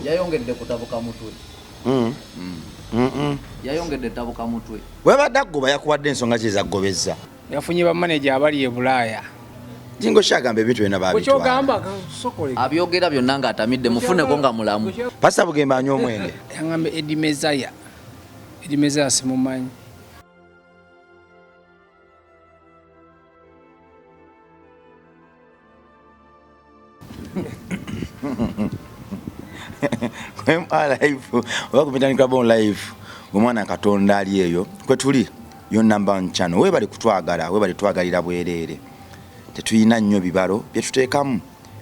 yayongedde kutabuka mutwe. Yayongedde tabuka mutwe. Webadde agoba yakuwadde ensonga kye zagobezza. Yafunye bamaneja abali e Bulaaya. Jingo shagamba ebintu byonna babitwala. Kukyogamba sokole. Abyogera byonna ng'atamidde mufuneko nga mulamu. Pastor Bugembe anywa omwenge. Yangamba Eddie Mezaya. Eddie Mezaya simumanyi. Live oba kupitandika bon live omwana Katonda ali eyo kwe tuli yo number 1 channel webali kutwagala webali twagalira bwerere tetuyina nnyo bibalo byetuteekamu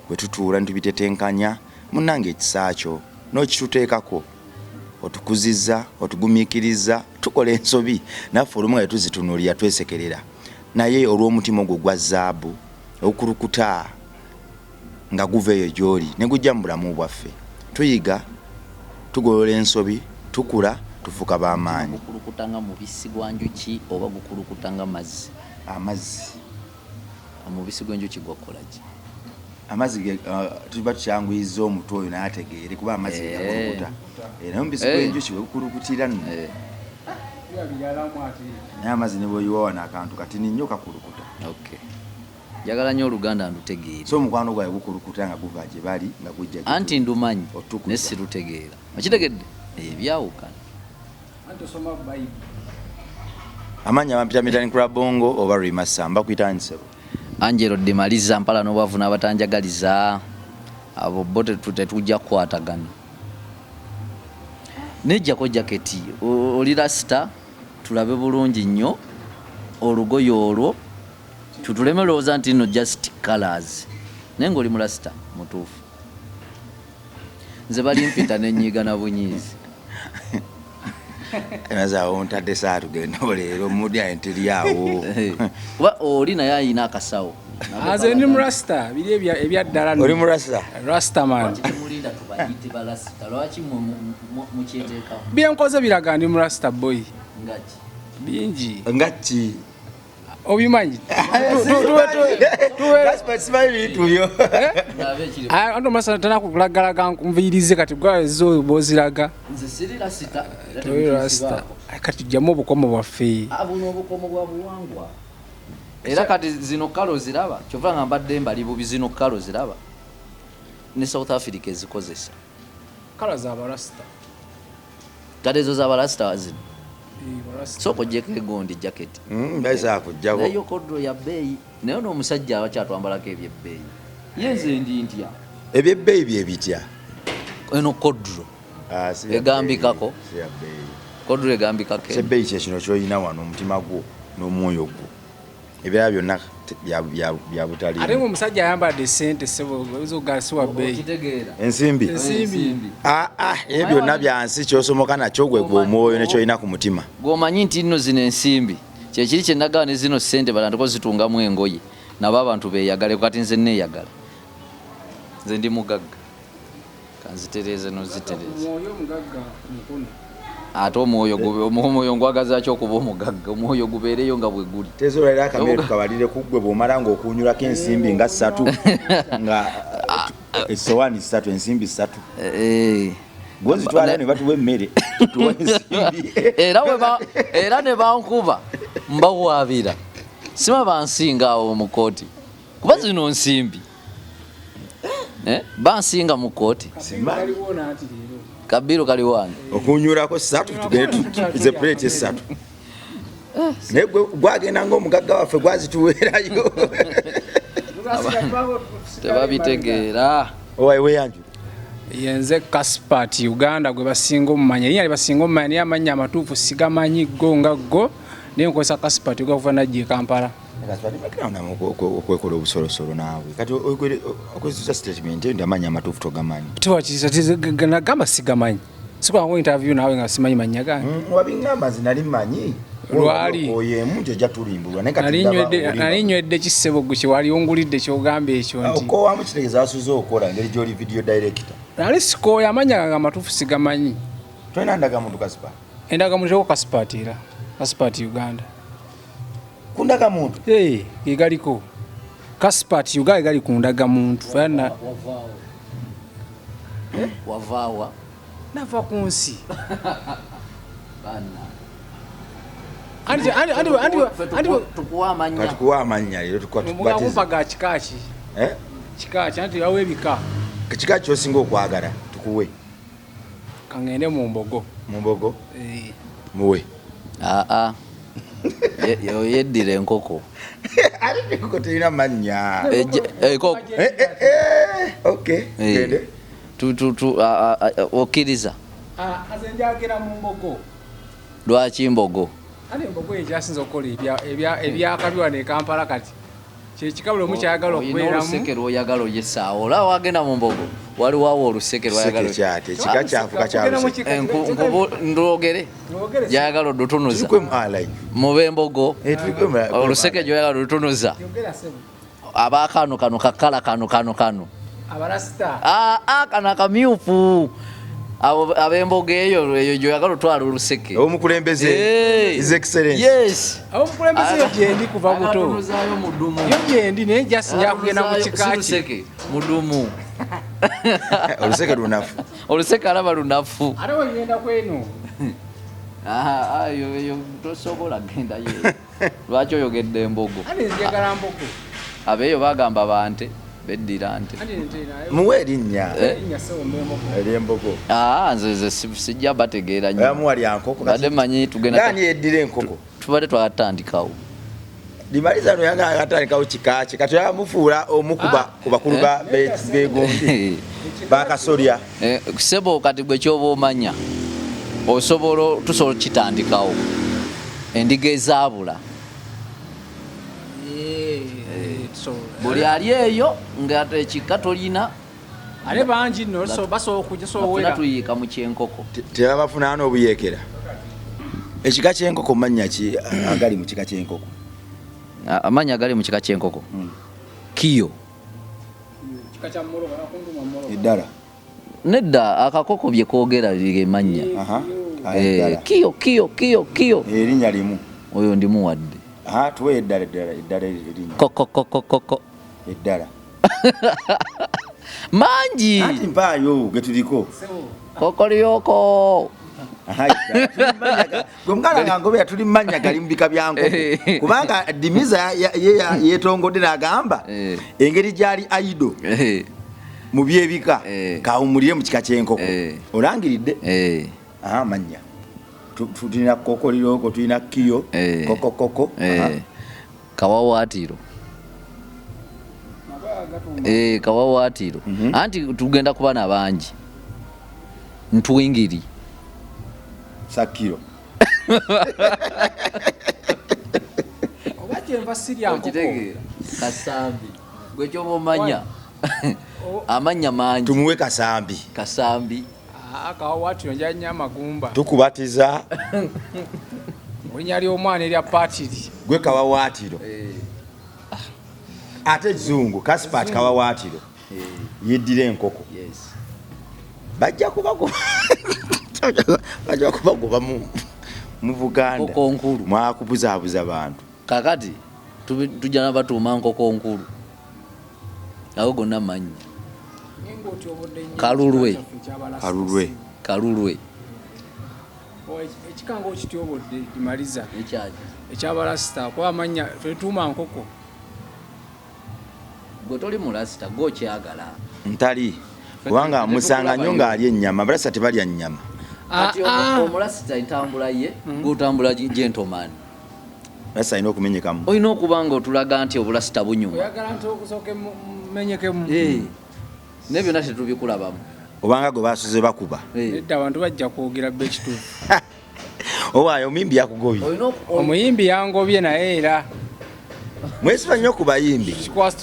bwe tutuula ntubitetenkanya munnange ekisaacho n'okituteekako otukuzizza otugumiikiriza tukola ensobi naffe olumu tuzitunulira twesekerera naye olw'omutima ogwo gwa zaabu okulukuta nga guveeyo gy'oli ne gujja mu bulamu bwaffe tuyiga tugolola ensobi tukula tufuka b'amaanyi. Gukulukutanga mubisi gwa njuki oba gukulukutanga mazzi? Amazzi. Omubisi gw'enjuki gwakola ki? Amazzi tuba tukyanguyizza omutu oyo n'ategeere kuba amazzi gakulukuta. Naye omubisi gw'enjuki bwe gukulukutira nno. Naye amazzi ne bw'oyiwa wano akantu katini nnyo kakulukuta. Okay. Njagala nnyo Oluganda ndutegeere. So omukwano gwawe gukulukuta nga guva gye bali nga gujja. Anti ndumanyi ne sirutegeera. Okitegedde? Byawukana. Anti osoma Bible. Amanya bampita Mitani Club Bongo oba Rimasamba kuyitanisebo. Angelo de Maliza mpala n'obavu n'abatanjagaliza abo bote tetujja kukwatagana. Nejjako jaketi oli rasta tulabe bulungi nnyo olugoye olwo tutuleme lowooza nti no just colors naye ng'oli mulasita mutuufu. Nze bali mpita nenyiga na bunyiizi. Naza ontadde saa tugenda leero mudi ayinteriawo. Kuba oli naye ayina akasawo. Aze ndi murasta biri ebyaddala. Oli murasta? Rasta man. Mulinda tubayite balasita lwaki mukyeteekamu? Byenkoze biraga ndi murasta boy. Ngaki? Bingi. Ngaki? Obimanyi. Ando masana tana kukulagalaga nkumvirize kati gwazo boziraga. Nze siri rasita. Rasta. Kati jamu obukomo bwaffe. Abuno obukomo bwa buwangwa. Era kati zino kalo ziraba. Kyova nga mbadde mbali bubi zino kalo ziraba. Ne South Africa ezikozesa. Kala za barasta. Kale zo za barasta wazino. Soko jeke gondi jacket. Baisa kujjawo. Nayo kodro ya bei. Nayo no musajja abakyatwambalako ebyebbeeyi. Yenze ndi ntya. Ebyebbeeyi bye bitya. Eno kodro. Egambikako. Kodro egambikako. Sebbeeyi kye kino ky'olina wano omutima gwo n'omwoyo gwo. Ebirala byonna bya butali. Ate omusajja ayambadde ssente sebo ezogasiwa bbeeyi. Okitegeera. Ensimbi. Ebyo byonna byansi ky'osomoka nakyo gwe gw'omwoyo ne ky'olina ku mutima. Gw'omanyi nti nno zino ensimbi kyekiri kye nagala ne zino ssente balantiko zitungamu engoye nabo abantu beeyagale kati nze neeyagala. Nze ndi mugagga kanzitereeze nozitereeze. Omwoyo mugagga mukono. Ate omwoyo ngwagaza ki okuba omugagga omwoyo gubeereyo nga bwe guli. Tezolera akamere tukabalire ku ggwe bw'omala ng'okunyulako ensimbi nga 3 nga essowaani 3 ensimbi 3. Gwozitwala ne batuwa emmere tuwa ensimbi. Era ne bankuba mbawaabira sima bansinga awo mu kooti kuba zino nsimbi bansinga mu kooti. Kabiru kali wange okunyurako 3 tugende ze plate 3 naye gwagenda ng'omugagga waffe gwazituweerayo tebabitegeera. Owaweyanju yenze Kaspat Uganda gwe basinga omumanya yali basinga omumanya naye amanya amatuufu sigamanyi go nga go naye nkozesa Kaspat okuva najje Kampala. okwekola obusolosolo naawe kati okwezisa statement ndi amanya amatuufu togamanyi. Nagamba sigamanyi sikwangu interview naawe nga simanyi manya gange. Wabingamba nze nali mmanyi lwali oyemu njo jatulimbulwa nali nywedde kisebo gwe kyewali ongulidde kyogamba ekyo nti okowamu kitegeeza asuze okola ngeri gy'oli video director. nali sikooya amanya nga amatuufu sigamanyi. Tolina ndagamuntu Kaspat? Endagamuntu teko Kaspat era Kaspat Uganda. Kundagamuntu? Galiko Kaspat Uganda gali kundagamuntu fana wavaawa nava ku nsi bana tukuwa amanya leero tukubatiza ga kikaki kikaki anti yawe ebika kikaki kyosinga okwagala tukuwe kangende mu mbogo muwe yeddira enkoko ate enkoko terina mannya okkiriza aze njagera mu mbogo lwaki mbogo ane mbogo ekyasinza okukola ebyakabiwa ne Kampala kati kyekikabula omu kyayagala okubeeramu oluseke lwoyagala oyesaawo olaba wagenda mu mbogo waliwawo oluseke ekika kyafuka ndogere gyayagala odutunuza mube embogo oluseke gyoyagala odutunuza abakano kakala kano abarasita kano akamyufu ab'embogo eyo gyoyagala otwala oluseke omukulembeze his excellence yes omukulembeze yo gyendi kuva buto yo gyendi naye jasinja kugenda mu kikaki mudumu oluseke lunafu oluseke alaba lunafu ate wegenda kweno yo tosobola gendayo lwaki oyogedde embogo ate nzijagala mbogo abeeyo bagamba bante beddira nte muwe erinnya ery'embogo nze sijja bategeera nnyo amuwa lyankoko badde manyi tugendani yeddira enkoko tubadde twatandikawo limaliza no yanga akatandikawo kikaki kati yamufuula omu ku bakulu begondi bakasolya sebo kati gwe kyoba omanya tusobola kitandikawo endiga ezaabula buli ali eyo nga ekika tolina ale bangi nno basobola okujja tuyiika mu kyenkoko tebabafuna n'obuyeekera ekika ky'enkoko manya ki agali mu kika ky'enkoko amanya agali mu kika ky'enkoko kiyo eddala nedda akakoko bye koogera gemanya kiyo erinnya limu oyo ndimuwadde tuwe eddala erinnya kokokokokoko eddala mangi ati mpaayo getuliko kokoliyoko gwe mugala nga ngobera tuli mumanya gali mubika bya nkoko kubanga dimiza yetongodde n'agamba engeri gyali aido mu byebika kawumulire mu kika ky'enkoko olangiridde manya tulina kokoliroko tulina kiyo kokokoko kawawaatiro kawawaatiro anti tugenda kuba na bangi ntwingiri sakiro oba kyenva sirya nkoko kasambi gwe kyoba omanya amanya mangi tumuwe kasambi kawawaatiro njanya amagumba tukubatiza erinnya ly'omwana erya patiri gwe kawawaatiro ate ekizungu kaspat kawawaatiro yeddira enkoko bajja kubagoba mu Buganda mwakubuzaabuza bantu kakati tujja nabatuuma nkoko nkulu awo gonna manyi kalulwe ekikanga okityobodde kimaliza ekyabalasita kuba amanya twetuuma nkoko gwe toli mulasita gwokyagala ntali kubanga musanga nnyo ng'ali ennyama balasita tebalya nnyama omulasita entambula ye gotambula gentleman balasita alina okumenyekamu olina okuba nga otulaga nti obulasita bunyuma oyagala nti okusooka menyekemu ne byonna tetubikulabamu obanga gwe basuze bakuba edda abantu bajja kwogera bbe ekituufu owaayo omuyimbi yakugobye omuyimbi yangobye naye era mwesiba nnyo ku bayimbi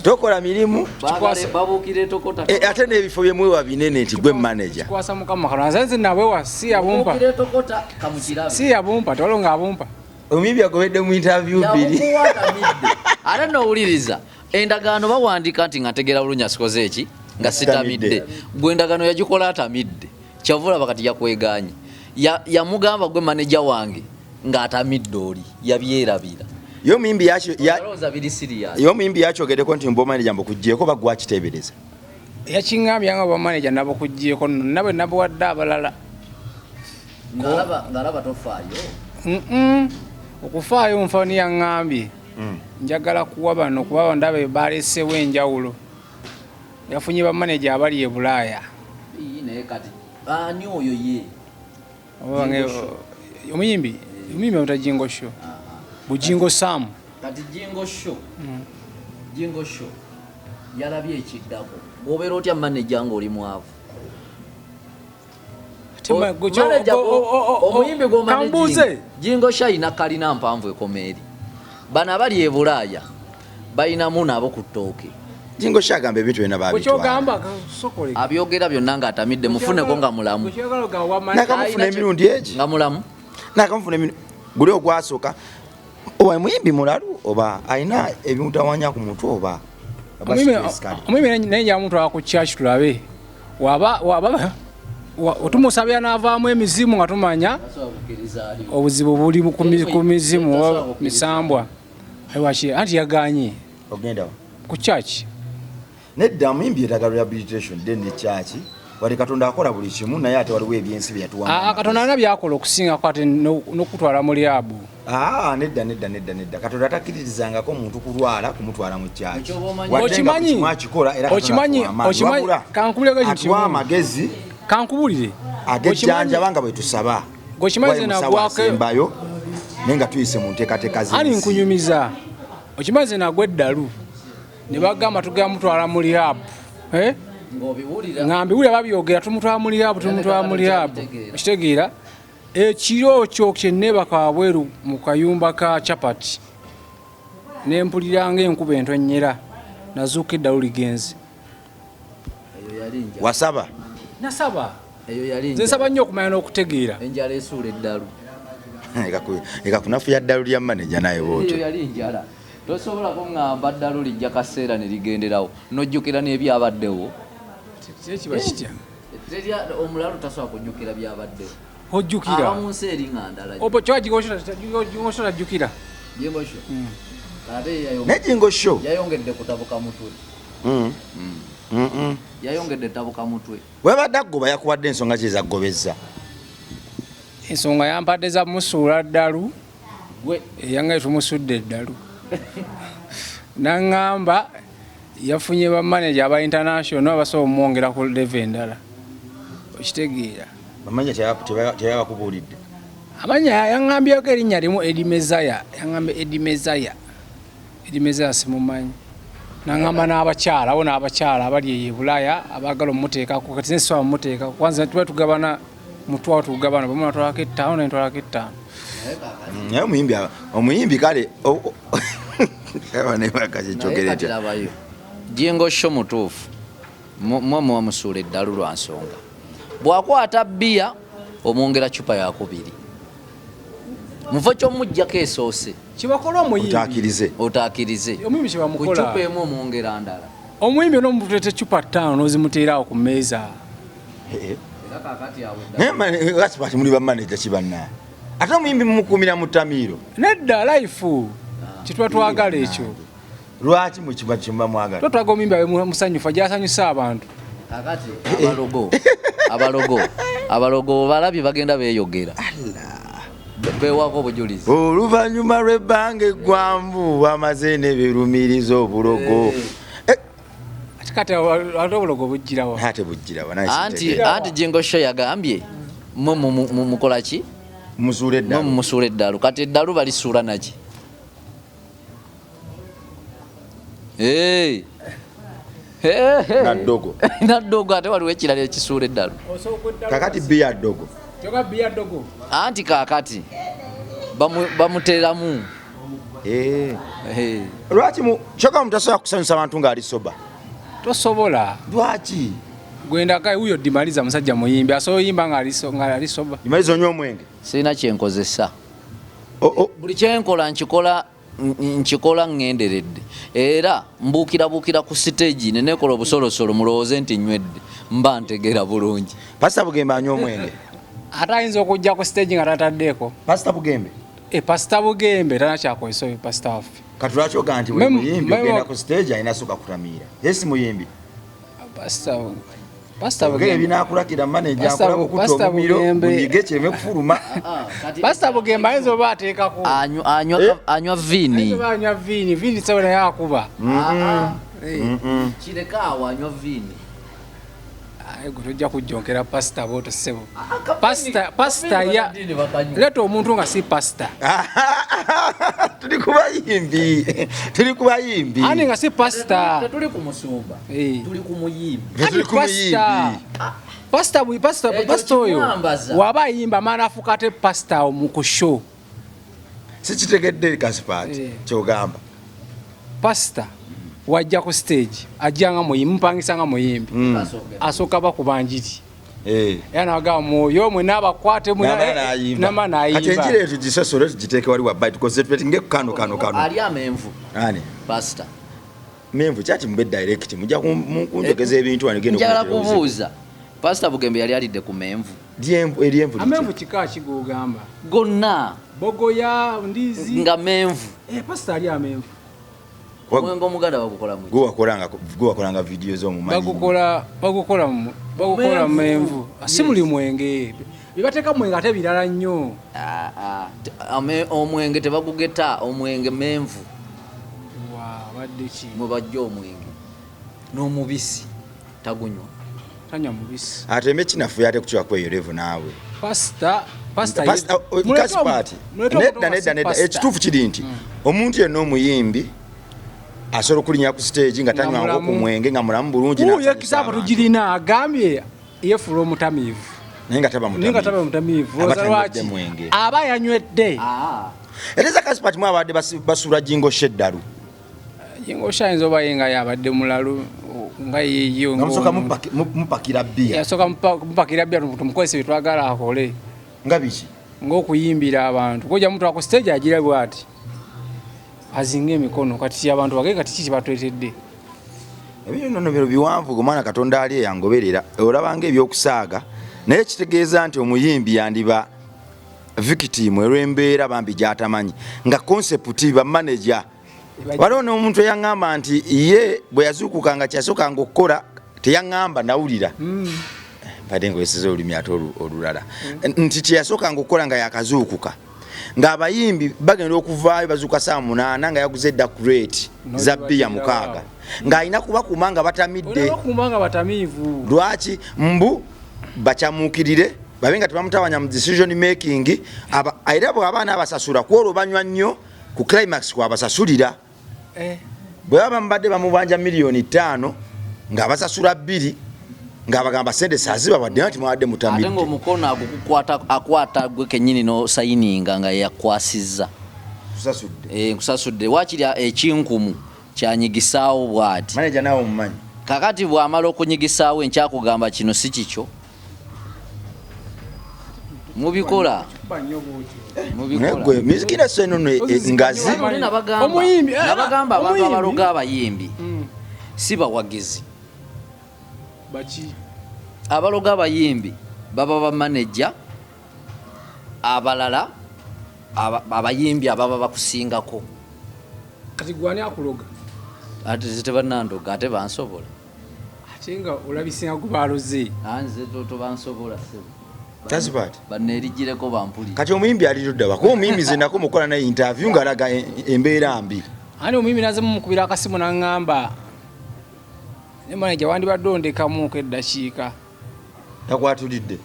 tokola mirimu ate n'ebifo byemwewa binene nti gwe manager kikwasa mukama kananze nabwewa si yabumpa tolo ng'abumpa omuyimbi agobedde mu interview bbiri ate nowuliriza endagaano bawandiika nti nga ntegeera bulungi asikoze eki nga sitamidde gwe endagaano yagikola atamidde kyavula bakati yakweganye yamugamba gwe manager wange ng'atamidde oli yabyerabira yo omuyimbi yakyogedeko nti mbo manager mbu kuggyeko bagwa kiteebereza yakingambye nga bwa manager nabo kujjeko nabo nabo wadde abalala ngalaba tofaayo okufaayo nfani yaŋŋambye njagala kuwa bano kuba ndabe balesewo enjawulo yafunye bamaneja abali e Bulaaya naye kati ani oyo ye omuyimbi amuta Jingo Show Bujingo Sam kati Jingo Show yalabye ekiddako bw'obeera otya maneja ng'oli mwavu omuyimbi gw'omanejinga Jingo Show alina kalina mpanvu ekomeeri bano abali e Bulaaya balinamu nabo ku ttooke Jingo Show agamba ebintu byonna babitwala abyogera byonna ng'atamidde mufuneko nga mulamu nakamufuna emirundi egi nga mulamu nakamufuna emirundi guli ogwasooka oba muyimbi mulalu oba alina ebimutawanya ku mutwe oba omuyimbi naye njamutwala ku church tulabe waba otumusabira n'avaamu emizimu nga tumanya obuzibu buli ku mizimu misambwa anti yaganye ogendawo ku church nedda muyimbi yetaaga rehabilitation then ne church wali katonda akola buli kimu naye ate waliwo ebyensi byeyatuwa katonda alina byakola okusinga kwate n'okutwala mu lyabu nedda katonda atakkiririzangako omuntu kulwala kumutwala mu church kankubulire amagezi kankubulire agejjanjaba nga bwe tusaba wasembayo naye nga tuyise mu nteekateeka ani nkunyumiza okimaze nagwe eddalu ne bagamba tugenda mutwala mu lyabu ngambiwulira babyogera tumutwala mu lyabu okitegeera ekiro kyo kyenneebaka wabweru mu kayumba ka chapati nempulira ng'enkuba entonyera nazuuka eddalu ligenze wasaba nasaba nze nsaba nnyo okumanya n'okutegeera enjala esuula eddalu ekakunafuya ddalu lya maneja naye bwotyo eyo yali njala tosobola kuŋŋamba ddalu lijja kaseera ne ligenderawo nojjukira n'ebyabaddewo kiba kitya omulalu tasobola kujjukira byabaddewo ojjukira mu nsi eri nga ndala tajjukira Jingosho ate ne Jingo Show yayongedde kutabuka mutwe yayongedde tabuka mutwe webadde aggoba yakuwadde ensonga kye zaggobezza ensonga yampadde za musuula ddalu eyangaye tumusudde eddalu naŋŋamba yafunye bamaneja aba international abasobola omwongera ku leve endala okitegeera bamanya teyabakubuulidde amanya yaŋŋambyeko erinnya limu edimezaya yaŋŋamba edimezaya simumanyi naŋŋamba n'abakyala awo n'abakyala abali eyo e Bulaaya abaagala omuteekako kati nesobola mumuteekako kwanza tuba tugabana mutwalo tugabana bamu natwalako 5 naye ntwalako 5 naye omuyimbi kale Jingo Show mutuufu mwe muwamusuula eddalu lwa nsonga bw'akwata bbiya omwongera cupa yakubiri muvo kyomujjako esoose kibakola omuyimbi otaakirize omuyimbi kyebamukola ku cupa emu omwongera ndala omuyimbi onomutete cupa 5 nozimuteerawo ku mmeeza gasipati muli bamaneja kibanna ate omuyimbi mumukuumira mu ttamiiro nedda life kituba twagala ekyo lwaki mukiba kimba mwagala twetwaga omuyimbi abe musanyufu gyasanyusa abantu kakati abalogo balabye bagenda beeyogera bewako obujulizi oluvannyuma lw'ebbanga eggwanvu bamaze ne berumiriza obulogo kati ate obulogo bugirawo ate bugirawo anti Jingo Show yagambye mukola ki mumusuula eddalu kati eddalu balisuula naki naddogo ate waliwo ekirala ekisuula eddalu kakati bbiya ddogo anti kakati bamuteeramu lwaki kyoka mutasobola kusanyusa abantu ng'ali soba tosobola lwaki gwendaka wuyo dimaliza musajja muyimbi asobola oyimba ng'ali soba dimaliza onywa omwenge sirina kyenkozesa buli kyenkola nkikola ngenderedde era mbuukirabuukira ku siteegi nenekola obusolosolo mulowooze nti nywedde mba ntegeera bulungi pasita bugembe anywa omwenge ate ayinza okujja ku siteegi nga tataddeeko pasita bugembe pasita bugembe tanakyakozesa oyo pasita waffe kati lwaki ogaa nti muyimbi ogenda ku siteegi alina soka kutamiira ye si muyimbi Pastor Bugembe binakulakira manager akola kukuta omumiro bunyige kireme kufuluma. Pastor Bugembe ayinza oba ateekako anywa vini anywa vini sawona yakuba kireka awo anywa vini tojja kujjonkera pasita boto ssebo pasita ya leeta omuntu nga si pasita tuli kubayimbi ani nga si pasita tetuli ku musumba tuli ku muyimbi pasita oyo waba ayimba maana afuuka ate pasita mu ku show sikitegedde Kasipati kyogamba pasita wajja ku stage ajjanga muyimbi mpangisa nga muyimbi asooka bakuba njiri yana agamba mwoyo mwe n'abakwate namana ayimba kati enjiri eyo tugisosole tugiteeke wali wabbayi tukoze nge kano ali amenvu ani pasita menvu kyati mube direct mujja kunjogeza ebintu njagala kubuuza pasita Bugembe yali alidde ku menvu amenvu kika kigogamba gonna bogoya ndizi nga menvu pasita ali amenvu omwenge omuganda guwakolanga vidiyo z'omumanyi bagukola menvu si buli mwenge bibateeka mwenge ate birala nnyo omwenge tebagugeta omwenge menvu badde ki mwebajja omwenge n'omubisi tagunywa tanywa mubisi ate embe kinafuya ate kukiwa kweyo levu naawe Kasipati nedda ekituufu kiri nti omuntu yenna omuyimbi asobola okulinya ku stage nga tanywako ku mwenge nga mulamu bulungi ekisaabu tugirina agambye yeefula omutamiivu naye nga taba mutamiivu lwaki aba yanywedde ereza Kasipati mwabadde basuula Jingo Sheddalu Jingo Shayinza oba yenga yabadde mulalu nga yeyo ngamusooka mupakira bbiya yasooka mupakira bbiya tumukozese byetwagala akole nga biki ng'okuyimbira abantu kojja muntu ako stage agira bwati azinga emikono kati abantu bagee kati kiki batwetedde ebyonono bino biwanvu gomwana Katonda ali eyangoberera olabanga ebyokusaaga naye kitegeeza nti omuyimbi yandiba victim olw'embeera bambi gyatamanyi nga concept ba manager waliwo n'omuntu eyaŋŋamba nti ye bwe yazuukuka nga kyasookanga okukola teyaŋŋamba nawulira badde ngoyeseza olulimi ate olulala nti kyeyasookanga okukola nga yakazuukuka ng'abayimbi bagenda okuvaayo bazuuka saa 8 nga yaguze dakurate za bbiya 6 ng'alina kubakuma nga batamidde lwaki mbu bakyamuukirire babe nga tebamutawanya mu decision making era bw'abaana abasasula kwolwo banywa nnyo ku climax kwabasasulira bwe baba mbadde bamubanja $5,000,000 ng'abasasula 2 ng'abagamba sente saziba wadde nti mwadde mutamidde ate ng'omukono akwata gwe kennyini n'osayininga nga yakwasizza nkusasudde wakiri ekinkumu kyanyigisaawo bw'ati manager nawe omumanyi kakati bw'amala okunyigisaawo enkyakugamba kino si kikyo mubikola mizikira senono ngazi nabagamba abantu abaloga abayimbi si bawagizi abaloga abayimbi baba bamaneja abalala abayimbi ababa bakusingako kati gwani akuloga ate tebanandoga ate bansobola ate nga olabisinga gubaloze anze tobansobola sebo Kasipati banerijireko bampuli kati omuyimbi alirudda wako omuyimbi zenako mukola naye interview ngalaga embeera mbi ani omuyimbi naze mukubira akasimu nangamba ne manager wandibadde ondekamuko eddakiika yakwatulidde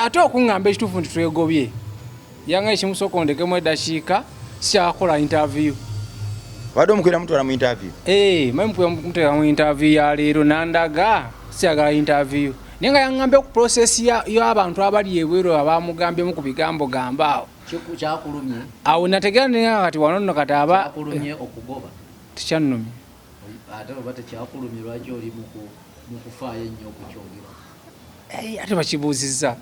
ate okuŋŋamba ekituufu nti twegobye yanga ekimusooka ondekemu eddakiika sikyakola interview wadde omukwira mutwala mu interview muteeka mu interview ya leero nandaga siyagala interview naye nga yaŋŋambye ku process y'abantu abali ebweru abamugambyemu ku bigambo gamba kyakulumye awo nategera nenga kati wano nno kati aba kyakulumye okugoba tekyannumye ate oba tekyakulumye lwaki oli mukufaayo ennyo okukyogera ate bakibuuzizza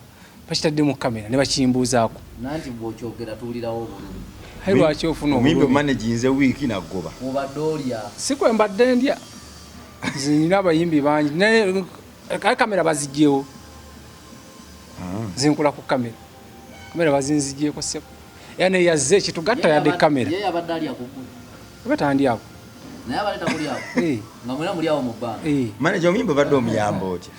bakitadde mu kamera ne bakimbuuzaako nanti bw'okyogera tuwulirawo bulungi ayi lwaki ofuna omuyimbi omumaneginze wiiki nagoba obadde olya si kwe mbadde ndya zinina abayimbi bangi naye kamera bazigyewo zinkula ku kamera bazinzigyeko seko era neyazze ekitugatta yadde kamera yabadde alya kugulu oba tandyako naye abaleta kulyawo nga mwena mulyawo mu bbanga manager omuyimba badde omuyamba otya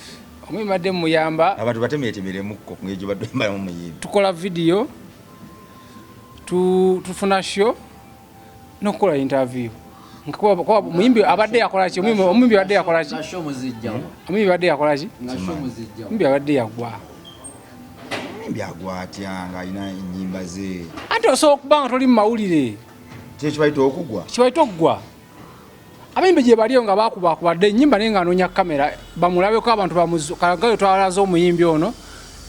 omuyimba badde muyamba abantu batemeetemeremukko ng'egyo badde mbalamu omuyimba tukola video tufuna show n'okukola interview omuyimbi abadde yakolaki omuyimbi abadde yakolaki omuyimbi abadde yakolaki omuyimbi abadde yagwa omuyimbi agwa atya ng'alina ennyimba ze ate osobola okuba nga toli mu mawulire kyekibaita okugwa kibaita okugwa abayimbi gye baliyo nga bakubakubadde ennyimba naye nga anoonya kamera bamulabeko abantu kagayo twalaze omuyimbi ono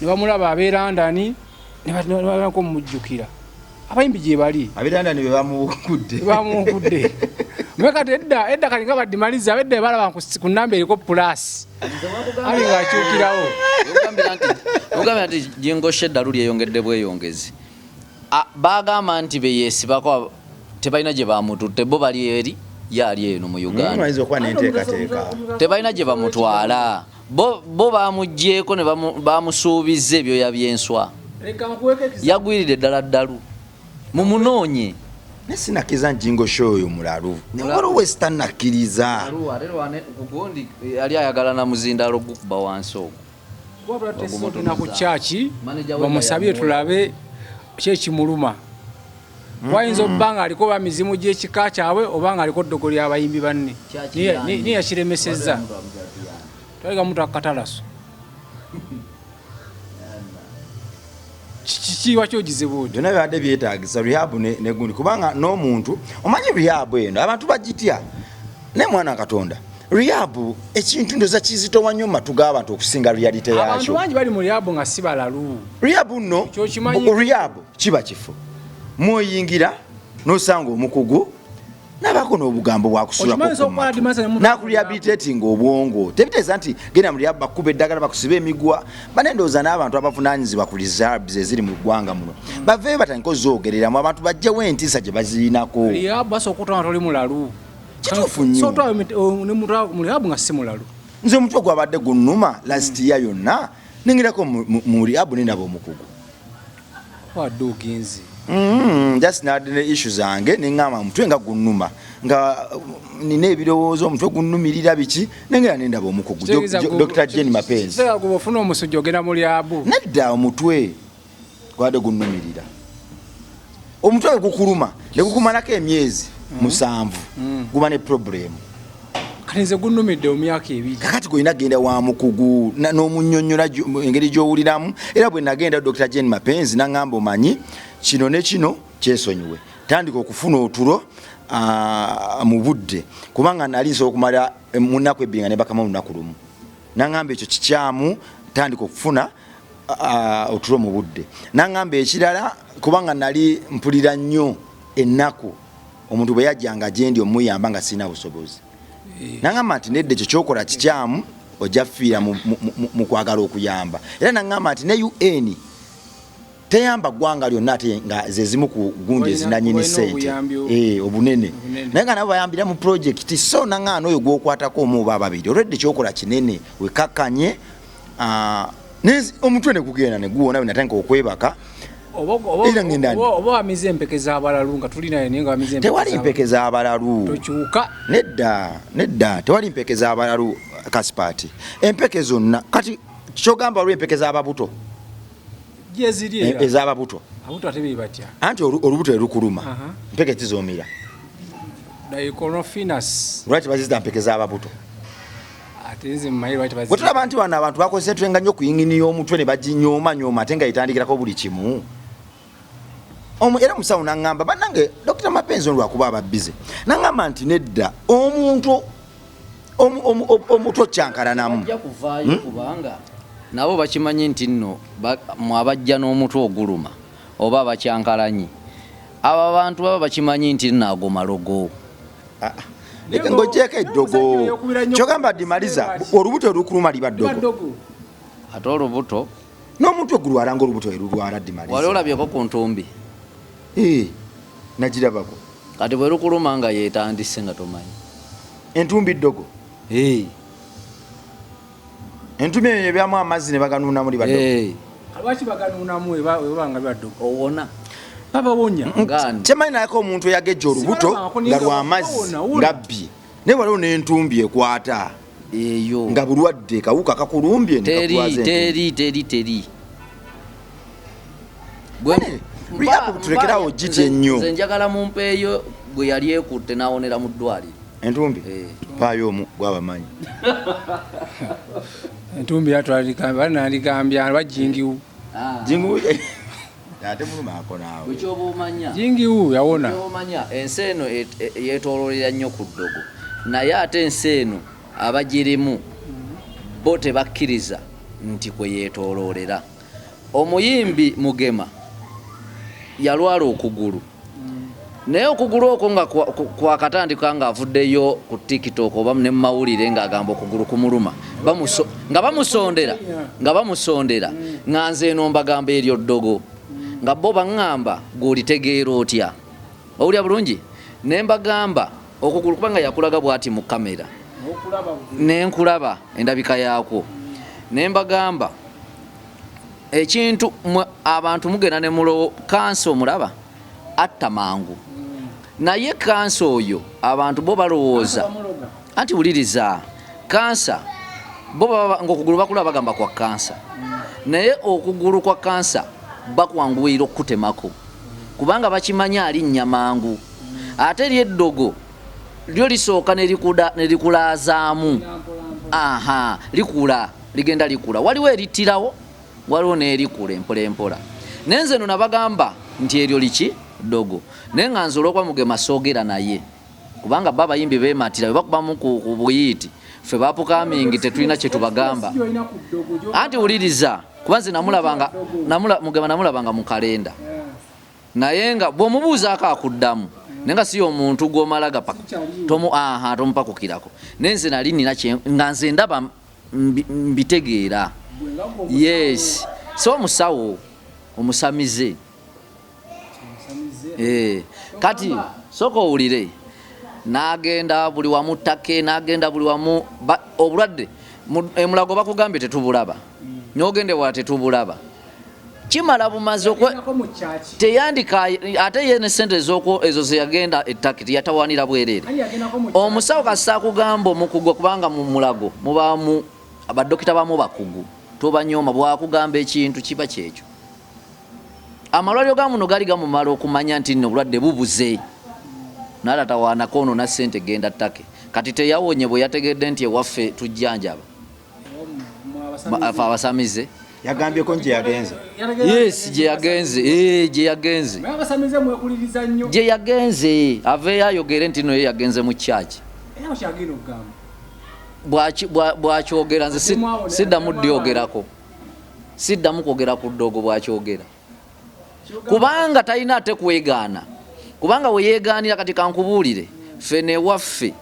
ne bamulaba abeerandani ne balako mumujjukira abayimbi gye bali abeerandani bamukudde mwekati edda kali nga baddimaliza abedda balaba ku namba eriko plus ali ng'akyukirawo ogambira nti jingoshe eddalu lyeyongedde bweyongezi bagamba nti beyeesibako tebalina gye bamututte bo bali eri yali eno mu Uganda tebalina gye bamutwala bo bamugjeeko ne bamusuubiza ebyoya by'enswa yagwiridde ddala ddalu mumunoonye nesinakkiriza njingo show oyo mulalu waliwo sitanakkiriza kugundi yali ayagala na muzindalo gukuba wansi ogwo tugenda ku kyaki bamusabye tulabe kyekimuluma wayinza obba nga aliko bamizimu gy'ekika kyabwe oba nga aliko ddogo ly'abayimbi banne niye yakiremesezza twaliga muntu akatalaso kikiwa kyogizibu oti byonna bibadde byetaagisa rehab negundi kubanga n'omuntu omanyi rehab eno abantu bagitya naye mwana katonda rehab ekintu ndoza kizitowa nnyo mu matu g'abantu okusinga realite yakyo abantu bangi bali mu rehab nga si balalu rehab nno rehab kiba kifo mwoyingira n'osanga omukugu nabako n'obugambo bwakusulakonakurehabilitating obwongo tebiteeza nti genda mu rehab bakuba eddagala bakusiba emigwa banendooza n'abantu abavunaanyizibwa ku reserves eziri mu ggwanga muno baveeyo batandika ozoogereramu abantu bajjawo entiisa gye bazirinako rehab basobola okutwala toli mulalu kituufu nnyo mu rehab nga si mulalu nze omutwe gwabadde gunnuma last year yonna ningirako mu rehab nenaba omukugu wadde ogenzi just nadine issue zange neŋŋamba omutwe nga gunnuma nga nina ebirowoozo omutwe gunnumirira biki nengera nendaba omukugu Dr. Jane Mapenzi ofuna omusujja ogenda mu rehab nedda omutwe gwadde gunnumirira omutwe gukuluma negukumalako emyezi 7 guba ne problemu katinze gunnumidde omyaka 2 kakati gwena genda wa mukugu n'omunnyonnyola engeri gy'owuliramu era bwe nagenda Dr. Jane Mapenzi naŋŋamba omanyi kino ne kino kyesonyiwe tandika okufuna otulo mu budde kubanga nali nsobola okumala mu nnaku ebbiri nga ne bakama mu lunaku lumu naŋŋamba ekyo kikyamu tandika okufuna otulo mu budde naŋŋamba ekirala kubanga nali mpulira nnyo ennaku omuntu bwe yajjanga gyendi omuyamba nga sirina busobozi naŋŋamba nti nedda ekyo kyokola kikyamu ojja fiira mu kwagala okuyamba era naŋŋamba nti ne UN teyamba ggwanga lyonna ate nga zezimu ku gundi ezinanyini ssente obunene naye nga nabo bayambira mu projekiti so naŋŋaana oyo gwokwatako omu oba ababiri olwedde kyokola kinene wekakkanye omutwe ne gugenda ne guwona we natandika okwebaka oba wamize empeke z'abalalu nga tulinayo naye nga wamize tewali mpeke z'abalalu tokyuka nedda tewali mpeke z'abalalu Kasipati empeke zonna kati kyogamba olwo empeke z'ababuto ez'ababuto anti olubuto erukuluma mpeke tizoomira lwaki bazizita mpeke z'ababuto bwe tulaba nti wano abantu bakozesa twenga nnyo okuyingini y'omutwe ne baginyooma ate nga yitandikirako buli kimu era musawo naŋŋamba bannange Dr. Mapenzi ono lwakuba ababize naŋŋamba nti nedda omuntu omutwe okyankalanamu kubanga nabo bakimanyi nti nno mwabajja n'omutwe oguluma oba abakyankalanyi abo abantu baba bakimanyi nti nno ago malogo ng'ogyeko eddogo kyogamba dimaliza olubuto olukuluma liba ddogo ate olubuto n'omutwe gulwala ng'olubuto erulwala dimaliza wali olabyeko ku ntumbi nagirabako kati bwe lukuluma nga yeetandise nga tomanyi entumbi ddogo entumbi eyo ebyamu amazzi ne baganuunamu liba ddogo lwaki baganuunamu ebanga biba ddogo owona babawonya temanyi nayako omuntu eyagejja olubuto nga lwamazzi ngabbi naye waliwo n'entumbi ekwata eyo nga bulwadde kawuka kakulumbye teri tulekerawo giti ennyo nze njagala mumpeeyo gwe yali ekutte n'awonera mu ddwaliro entumbi paayo omu gwabamanyi entumbi yatwaligambya bajingiwu ate mulumaako naawe bwekyoba omanya jingiwu yawona omanya ensi eno yeetooloolera nnyo ku ddogo naye ate ensi eno abagirimu bo tebakkiriza nti kwe yeetooloolera. Omuyimbi Mugema yalwala okugulu naye okugulu okwo nga kwakatandika nga avuddeyo ku TikTok oba ne mumawulire ng'agamba okugulu kumuluma nga bamusondera nga nze eno mbagamba eryo ddogo nga bo baŋŋamba gw'olitegeera otya owulya bulungi ne mbagamba okugulu kubanga yakulaga bw'ati mu kamera ne nkulaba endabika yaakwo ne mbagamba ekintu abantu mugenda ne mulowo kansa omulaba atta mangu naye kansa oyo abantu bo balowooza anti wuliriza kansa bo ng'okugulu bakula bagamba kwa kansa naye okugulu kwa kansa bakwanguwira okutemako kubanga bakimanya alinnya mangu ate lyeddogo lyo lisooka nelikulazaamu likula ligenda likula waliwo erittirawo waliwo n'erikula empola nenze no nabagamba nti eryo liki ddogo naye nga nze olw'okuba Mugema soogera naye kubanga baba yimbi beematira bwe bakubamu ku buyiti ffe bapukamingi tetulina kye tubagamba anti wuliriza kuba nze Mugema namulabanga mu kalenda naye nga bw'omubuuzaako akuddamu naye nga si omuntu gw'omalaga tomupakukirako naye nze nali nina nga nze ndaba mbitegeera yes so omusawo omusamize kati sooka owulire n'agenda buli wamu ttake n'agenda buli wamu obulwadde emulago bakugambye tetubulaba n'ogende wala tetubulaba kimala bumaze teyandika ate ye ne sente ezo zeyagenda ettake teyatawanira bwereere omusawo kasita akugamba omukugwa kubanga mu mulago mubaamu abadokita bamu bakugu tobanyooma bwakugamba ekintu kiba kyekyo amalwaliro ga muno gali gamumala okumanya nti nno obulwadde bubuze nalatawaanako ono na ssente genda ttake kati teyawonye bwe yategedde nti ewaffe tujjanjaba abasamize yagambyeko nti yagenze yes gye yagenze aveeyo ayogere nti no ye yagenze mu kyaki bwakyogera nze siddamu ddyogerako siddamu kwogera ku ddogo bwakyogera kubanga talina ate kwegaana kubanga weyegaanira kati kankubuulire ffe newaffe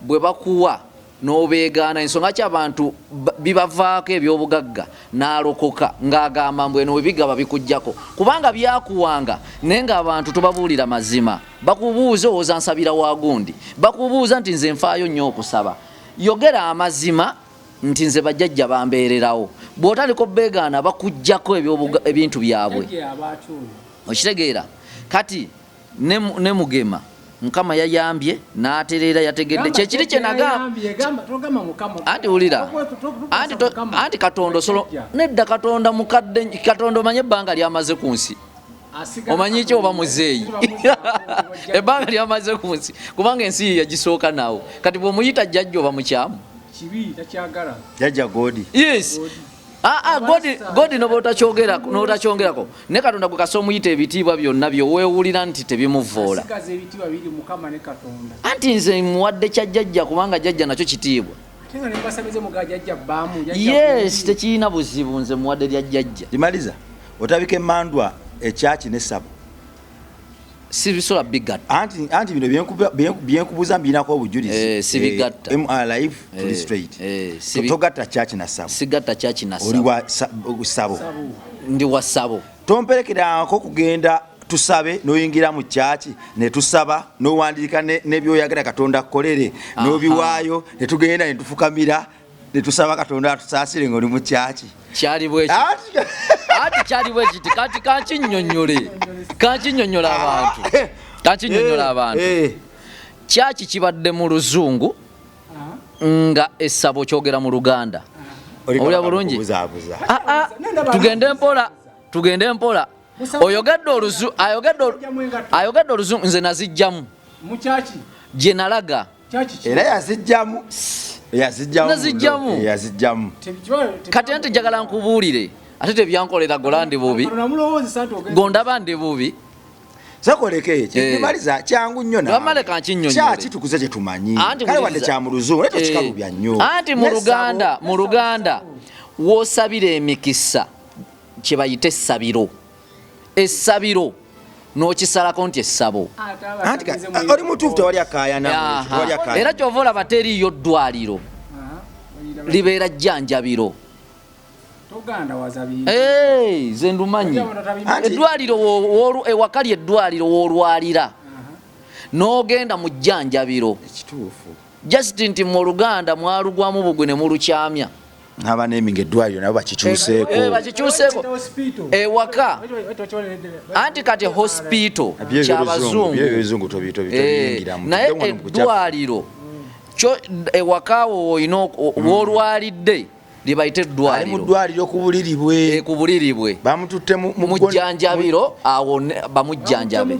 bwe bakuwa n'obeegaana ensonga ki abantu bibavaako ebyobugagga n'alokoka ng'agamba mbweno we bigaba bikuggyako kubanga byakuwanga naye ng'abantu tobabuulira mazima bakubuuza owooza nsabira wagundi bakubuuza nti nze nfaayo nnyo okusaba yogera amazima nti nze bajjajja bambeererawo bw'otandika obbeegaana bakuggyako ebintu byabwe okitegeera kati ne Mugema Mukama yayambye n'atereera yategedde kyekiri kye nagamba anti wulira anti Katonda osolo nedda Katonda mukadde Katonda omanye ebbanga lyamaze ku nsi omanyi ki oba muzeeyi ebbanga lyamaze ku nsi kubanga ensi yagisooka naawo kati bw'omuyita jjajja oba mukyamu jjajja Godi yes godi nobotakyongerako ne Katonda gwe kasa omuyita ebitiibwa byonna byoweewulira nti tebimuvoola anti nze muwadde kya jjajja kubanga jjajja nakyo kitiibwa yes tekirina buzibu nze muwadde lya jjajja limaliza otabika emmandwa ekyaki n'essabo sibisola bigatta anti bino byenkubuuza mbinako obujulizi sibigatta live tuli straight togatta kyaki na ssabo sigatta kyaki na oli wa ssabo ndi wa ssabo tomperekerako kugenda tusabe n'oyingira mu kyaki ne tusaba n'owandiika n'ebyoyagala Katonda akkolere n'obiwaayo ne tugenda ne tufukamira ne tusaba Katonda atusaasire ng'oli mu kyaki kyali bwekyo bwe kiti kati kankinyonnyola abantu kyaki kibadde mu luzungu nga essabo kyogera mu Luganda olya bulungi tugende mpola ayogedde oluzungu nze nazijjamu gye nalaga era yazijjamu kati nti njagala nkubuulire ate tebyankolera golandi bubi gondaba ndi bubi sakoleko ekyo kimaliza kyangu nnyo Bamale kankinyonnyole. kyaki tukuze kye tumanyi kale wadde kya mu luzungu naye tokikalubya nnyo anti mu Luganda woosabira emikisa kye bayita essabiro n'okisalako nti essabo anti oli mutuufu tewali akaayana era kyova olaba teriiyo ddwaliro libeera jjanjabiro ze ndumanyi eddwaliro ewaka lyeddwaliro woolwalira n'ogenda mu jjanjabiro just nti mu Luganda mwalugwamu bugwe ne mulukyamya abaneminga eddwaliro nabo bakikyuseeko ewaka anti kati hospital kyabazungu naye eddwaliro kyo ewakaawo olina woolwalidde libayite eddwaliro ku buliri bwe bamututte mu jjanjabiro awo bamujjanjabe